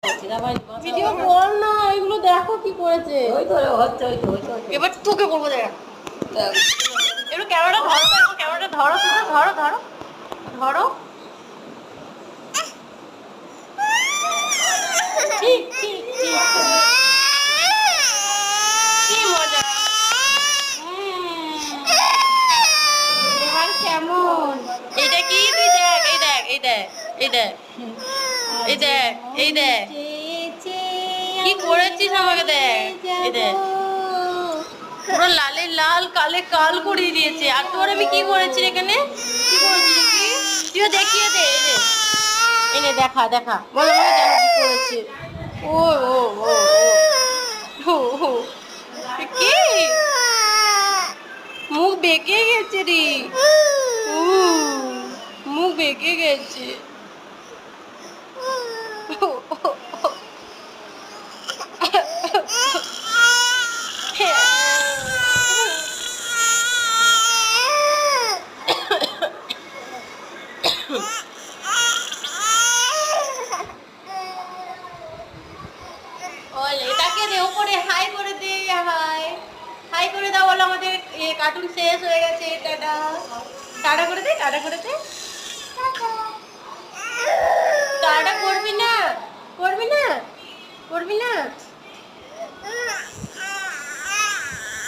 Video বল না, এগুলো দেখো কি করেছে। এবার তোকে বলবো, দেখ একটু ক্যামেরাটা ধরো, ক্যামেরাটা ধরো, ধরো ধরো ধরো। কি মজা, এবার কেমন? এইটা কি? তুই দেখ, এই দেখ, এই দেখ, এই দেখ, এই দেখ, এই দেখ কি করেছিস আমাকে, দেখ এই দেখ, পুরো লালে লাল কালে কাল করিয়ে দিয়েছে। আর তোর আমি কি করেছি এখানে, কি করেছি দেখি, তুইও দেখিয়ে দে। এই রে, এনে দেখা দেখা, বলো বলো দেখো কি করেছে। ও ও ও ও ও কি, মুখ বেঁকে গেছে রে, মুখ বেঁকে গেছে। এটাকে দে, উপরে হাই করে দে, হাই হাই করে দাও, বলো আমাদের কার্টুন শেষ হয়ে গেছে। টাটা টাটা করে দে, টাটা করে দে।